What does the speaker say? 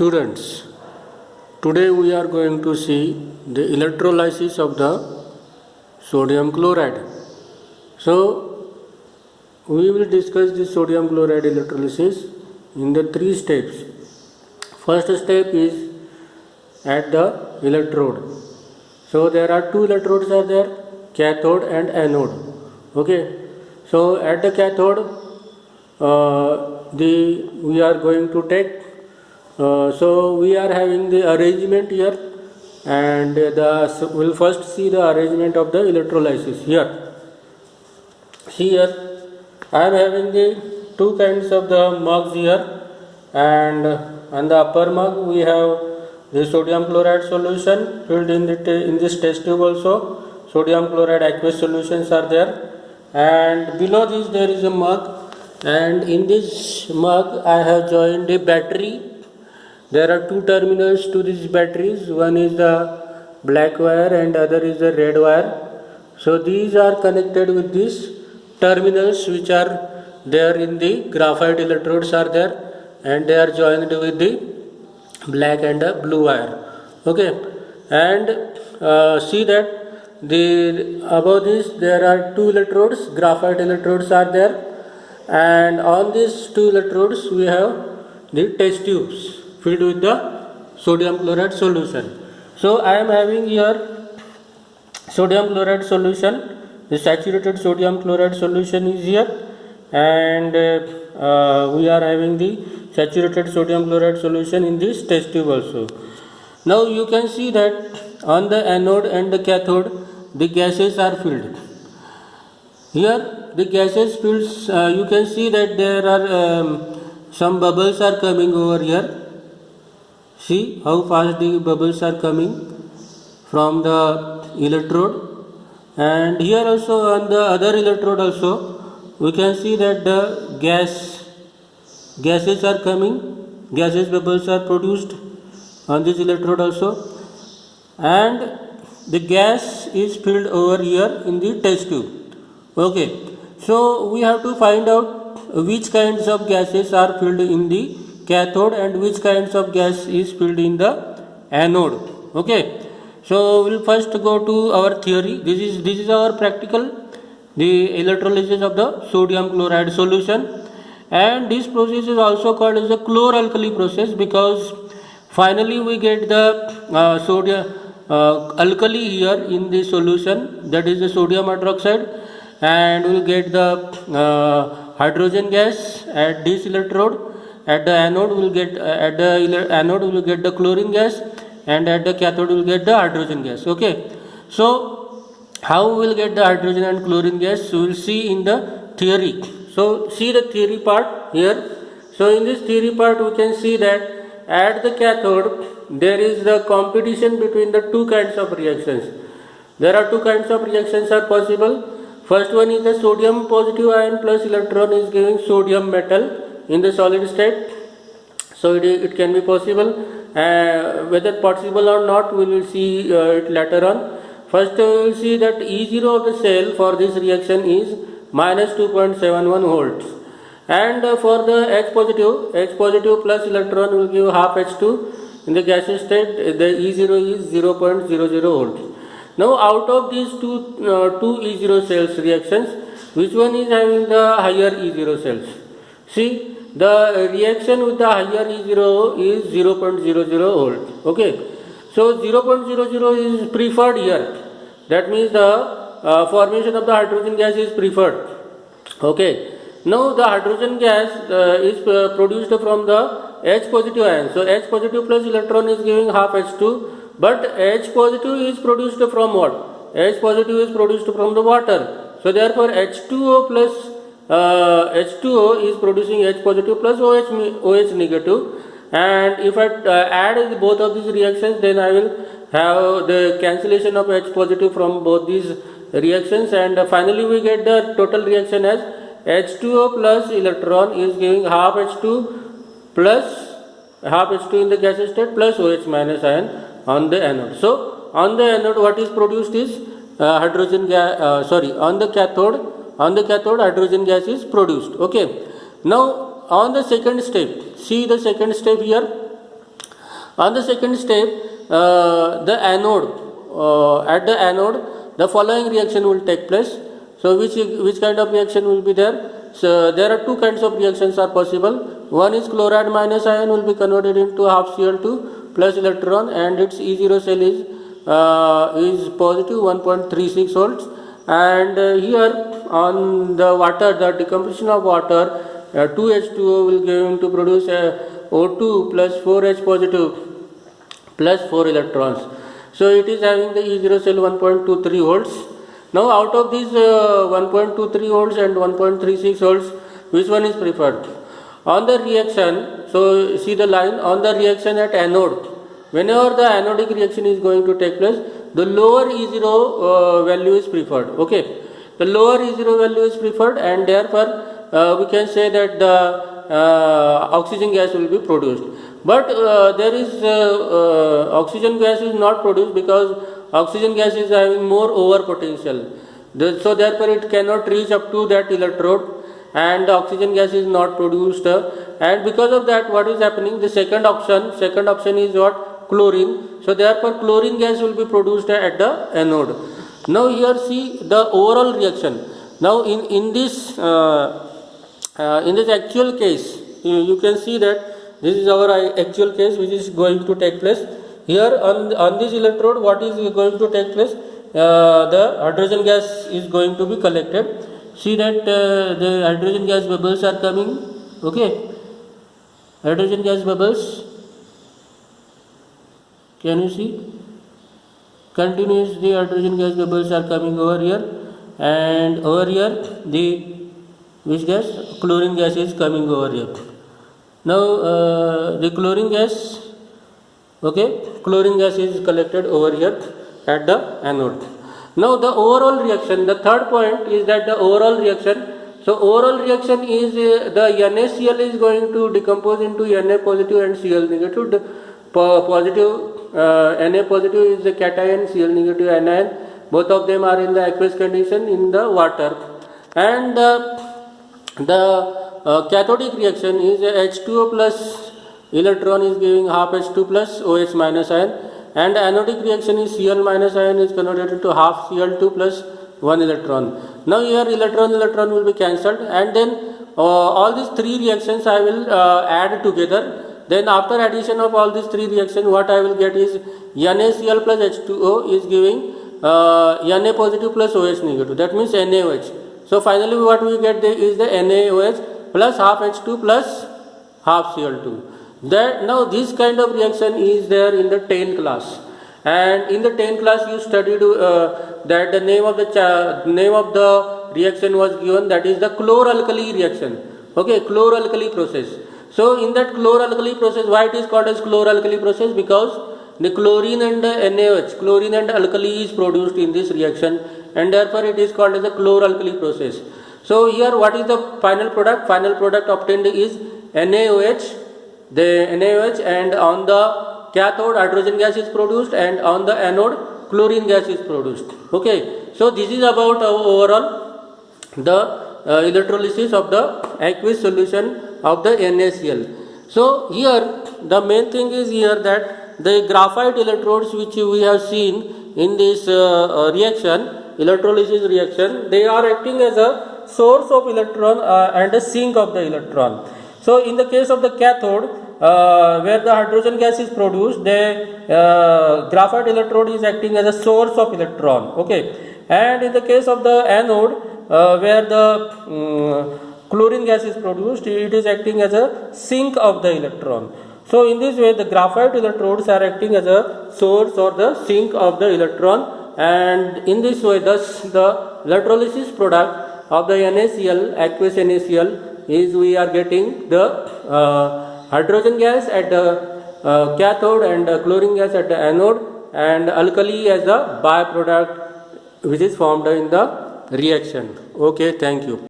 Students, today we are going to see the electrolysis of the sodium chloride. So, we will discuss the sodium chloride electrolysis in the three steps. First step is at the electrode. So, there are two electrodes are there, cathode and anode. Okay. So, at the cathode, we are going to take so we are having the arrangement here, and we'll first see the arrangement of the electrolysis here. See here, I am having the two kinds of the mugs here, and on the upper mug we have the sodium chloride solution filled in this test tube also. Sodium chloride aqueous solutions are there, and below this there is a mug, and in this mug I have joined a battery. There are two terminals to these batteries, one is the black wire and other is the red wire. So these are connected with these terminals which are there in the graphite electrodes are there, and they are joined with the black and the blue wire. Okay, and see that above this there are two electrodes, graphite electrodes are there, and on these two electrodes we have the test tubes filled with the sodium chloride solution. So I am having here sodium chloride solution. The saturated sodium chloride solution is here, and we are having the saturated sodium chloride solution in this test tube also. Now you can see that on the anode and the cathode the gases are filled. Here the gases filled, you can see that there are some bubbles are coming over here. See how fast the bubbles are coming from the electrode, and here also on the other electrode also we can see that the gases are coming, gases bubbles are produced on this electrode also, and the gas is filled over here in the test tube. Okay, so we have to find out which kinds of gases are filled in the cathode and which kinds of gas is filled in the anode. Okay, so we'll first go to our theory. This is our practical, the electrolysis of the sodium chloride solution, and this process is also called as the chloralkali process, because finally we get the sodium alkali here in the solution, that is the sodium hydroxide, and we'll get the hydrogen gas at this electrode. At the anode we will get the chlorine gas, and at the cathode we will get the hydrogen gas. Okay, so how we will get the hydrogen and chlorine gas, we will see in the theory. So see the theory part here. So in this theory part we can see that at the cathode there is the competition between the two kinds of reactions. There are two kinds of reactions are possible. First one is the sodium positive ion plus electron is giving sodium metal in the solid state. So it can be possible, whether possible or not we will see it later on. First we will see that E0 of the cell for this reaction is minus 2.71 volts, and for the H positive plus electron will give half H2 in the gaseous state. The E0 is 0.00 volts. Now out of these two E0 cells reactions, which one is having the higher E0 cells? See, the reaction with the higher E0 is 0.00 volt. Okay, so 0.00 is preferred here. That means the formation of the hydrogen gas is preferred. Okay, now the hydrogen gas is produced from the H positive ion. So H positive plus electron is giving half H2, but H positive is produced from what? H positive is produced from the water. So therefore H2O plus H2O is producing H positive plus OH negative, and if I add both of these reactions, then I will have the cancellation of H positive from both these reactions, and finally we get the total reaction as H2O plus electron is giving half H2 in the gaseous state plus OH minus ion on the anode. So on the anode what is produced is hydrogen gas, on the cathode hydrogen gas is produced. Okay, now on the second step, see the second step here. On the second step, the anode, at the anode, the following reaction will take place. So which kind of reaction will be there? So there are two kinds of reactions are possible. One is chloride minus ion will be converted into half Cl2 plus electron, and its E0 cell is positive 1.36 volts. And here on the water, the decomposition of water, 2H2O will going to produce O2 plus 4H positive plus 4 electrons. So it is having the E0 cell 1.23 volts. Now out of these 1.23 volts and 1.36 volts, which one is preferred? On the reaction, so see the line, on the reaction at anode, whenever the anodic reaction is going to take place, the lower E0 value is preferred. Okay, the lower E0 value is preferred, and therefore we can say that the oxygen gas will be produced. But there is oxygen gas is not produced because oxygen gas is having more over potential. So therefore it cannot reach up to that electrode, and the oxygen gas is not produced. And because of that, what is happening? The second option is what? Chlorine. So therefore chlorine gas will be produced at the anode. Now here see the overall reaction. Now in this actual case, you can see that this is our actual case which is going to take place. Here on this electrode, what is going to take place? The hydrogen gas is going to be collected. See that the hydrogen gas bubbles are coming. Okay, hydrogen gas bubbles. Can you see? Continuous the hydrogen gas bubbles are coming over here, and over here the which gas? Chlorine gas is coming over here. Now the chlorine gas, okay, chlorine gas is collected over here at the anode. Now the overall reaction, the third point is that the overall reaction. So overall reaction is the NaCl is going to decompose into Na positive and Cl negative. The positive Na positive is the cation, Cl negative anion. Both of them are in the aqueous condition in the water, and the cathodic reaction is H2O plus electron is giving half H2 plus OH minus ion, and anodic reaction is Cl minus ion is converted into half Cl2 plus 1 electron. Now here electron will be cancelled, and then all these three reactions I will add together. Then after addition of all these three reactions, what I will get is NaCl plus H2O is giving Na positive plus OH negative. That means NaOH. So finally what we get is the NaOH plus half H2 plus half Cl2. That now this kind of reaction is there in the 10th class, and in the 10th class you studied that the name of the reaction was given, that is the chloralkali reaction. Okay, chloralkali process. So in that chloralkali process, why it is called as chloralkali process? Because the chlorine and NaOH, chlorine and alkali is produced in this reaction, and therefore it is called as a chloralkali process. So here what is the final product? Final product obtained is NaOH, and on the cathode hydrogen gas is produced, and on the anode chlorine gas is produced. Okay, so this is about overall the electrolysis of the aqueous solution of the NaCl. So here the main thing is here that the graphite electrodes which we have seen in this electrolysis reaction, they are acting as a source of electron and a sink of the electron. So in the case of the cathode, where the hydrogen gas is produced, the graphite electrode is acting as a source of electron. Okay, and in the case of the anode, where the chlorine gas is produced, it is acting as a sink of the electron. So in this way, the graphite electrodes are acting as a source or the sink of the electron, and in this way, thus the electrolysis product of the NaCl, aqueous NaCl, is we are getting the hydrogen gas at the cathode and chlorine gas at the anode, and alkali as a byproduct which is formed in the reaction. Okay, thank you.